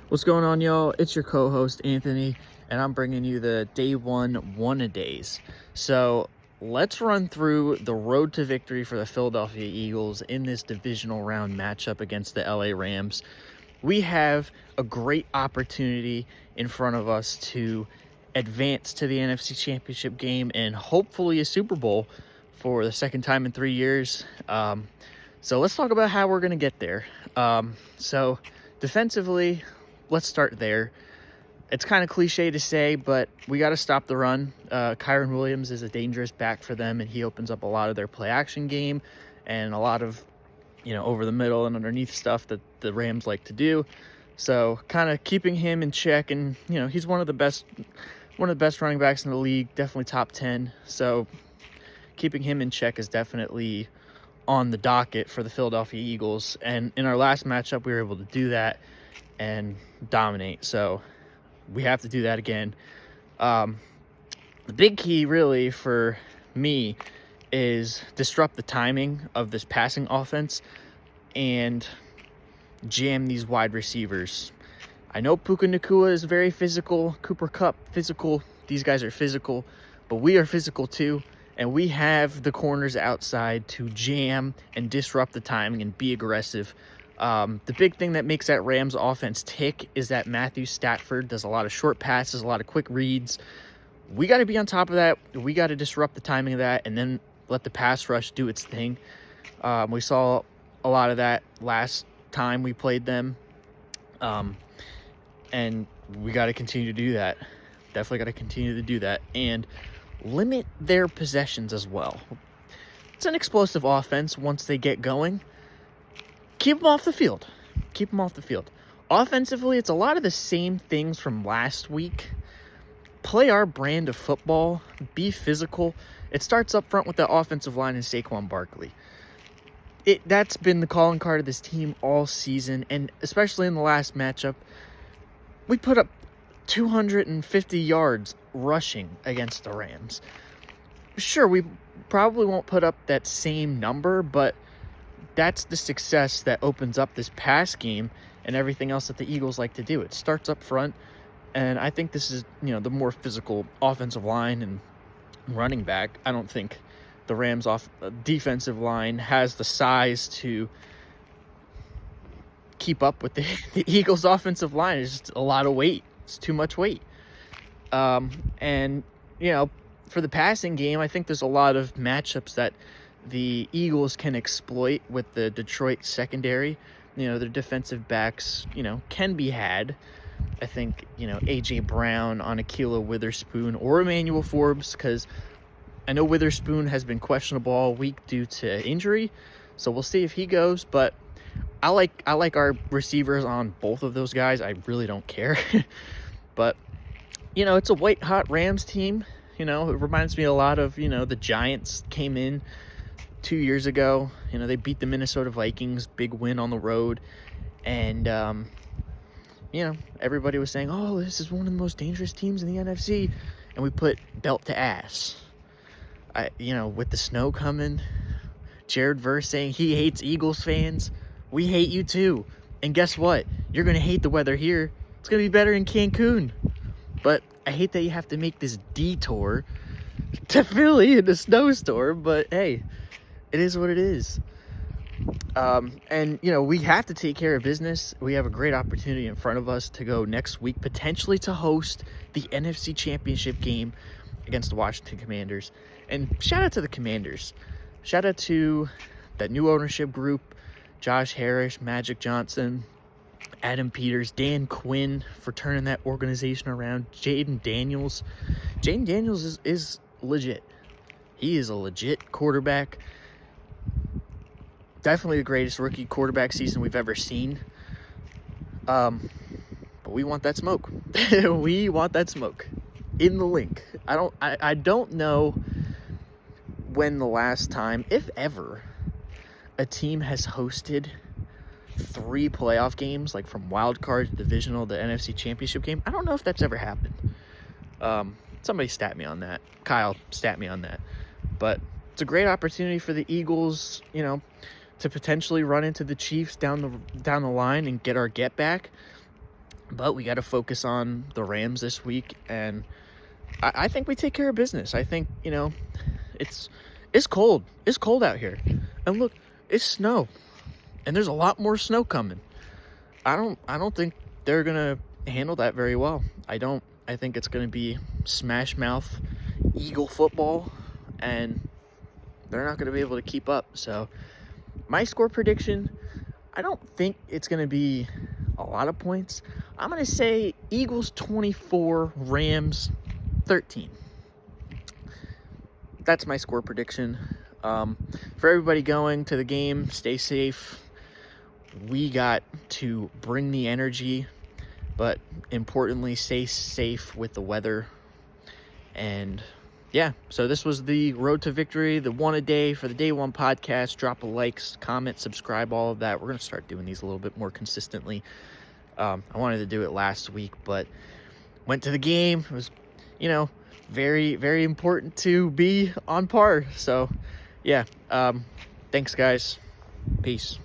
What's going on, y'all? It's your co-host Anthony, and I'm bringing you the day one-a-days. So let's run through the road to victory for the Philadelphia Eagles in this divisional round matchup against the LA Rams. We have a great opportunity in front of us to advance to the NFC Championship game and hopefully a Super Bowl for the second time in 3 years. So let's talk about how we're going to get there. So defensively, let's start there. It's kind of cliche to say, but we got to stop the run. Kyron Williams is a dangerous back for them, and he opens up a lot of their play-action game and a lot of, over the middle and underneath stuff that the Rams like to do. So kind of keeping him in check, and he's one of the best running backs in the league, definitely top 10. So keeping him in check is definitely on the docket for the Philadelphia Eagles. And in our last matchup, we were able to do that and dominate. So we have to do that again. The big key really for me is disrupt the timing of this passing offense and jam these wide receivers. I know Puka Nacua is very physical, Cooper Kupp physical. These guys are physical, but we are physical too. And we have the corners outside to jam and disrupt the timing and be aggressive. The big thing that makes that Rams offense tick is that Matthew Stafford does a lot of short passes, a lot of quick reads. We got to be on top of that. We got to disrupt the timing of that and then let the pass rush do its thing. We saw a lot of that last time we played them. And we got to continue to do that. Definitely got to continue to do that. And limit their possessions as well. It's an explosive offense once they get going. Keep them off the field. Keep them off the field. Offensively, it's a lot of the same things from last week. Play our brand of football. Be physical. It starts up front with the offensive line and Saquon Barkley. That's been the calling card of this team all season, and especially in the last matchup. We put up 250 yards rushing against the Rams. Sure, we probably won't put up that same number, but that's the success that opens up this pass game and everything else that the Eagles like to do. It starts up front, and I think this is, the more physical offensive line and running back. I don't think the Rams' defensive line has the size to keep up with the Eagles' offensive line. It's just a lot of weight. It's too much weight. And, for the passing game, I think there's a lot of matchups that the Eagles can exploit with the Detroit secondary. Their defensive backs, can be had. I think, A.J. Brown on Ahkello Witherspoon or Emmanuel Forbes, because I know Witherspoon has been questionable all week due to injury. So we'll see if he goes, but I like our receivers on both of those guys. I really don't care. But, it's a white-hot Rams team. It reminds me a lot of, the Giants came in 2 years ago. They beat the Minnesota Vikings, big win on the road. And, everybody was saying, oh, this is one of the most dangerous teams in the NFC. And we put belt to ass. With the snow coming, Jared Verse saying he hates Eagles fans. We hate you too. And guess what? You're going to hate the weather here. It's going to be better in Cancun. But I hate that you have to make this detour to Philly in a snowstorm. But hey, it is what it is. And, we have to take care of business. We have a great opportunity in front of us to go next week, potentially to host the NFC Championship game against the Washington Commanders. And shout out to the Commanders. Shout out to that new ownership group, Josh Harris, Magic Johnson, Adam Peters, Dan Quinn for turning that organization around, Jaden Daniels. Jaden Daniels is legit. He is a legit quarterback. Definitely the greatest rookie quarterback season we've ever seen. But we want that smoke. We want that smoke. In the link. I don't know when the last time, if ever, a team has hosted 3 playoff games, like from wild card to divisional, the NFC Championship game. I don't know if that's ever happened. Somebody stat me on that. Kyle stat me on that. But it's a great opportunity for the Eagles, to potentially run into the Chiefs down the line and get our get back. But we got to focus on the Rams this week, and I think we take care of business. I think, it's cold. It's cold out here. And look, it's snow. And there's a lot more snow coming. I don't think they're going to handle that very well. I think it's going to be smash mouth Eagle football, and they're not going to be able to keep up. So my score prediction, I don't think it's going to be a lot of points. I'm going to say Eagles 24, Rams 13. That's my score prediction. For everybody going to the game, stay safe. We got to bring the energy, but importantly, stay safe with the weather. And yeah, so this was the Road to Victory, the one a day for the Day One podcast. Drop a like, comment, subscribe, all of that. We're going to start doing these a little bit more consistently. I wanted to do it last week, but went to the game. It was, very, very important to be on par. So, yeah, thanks, guys. Peace.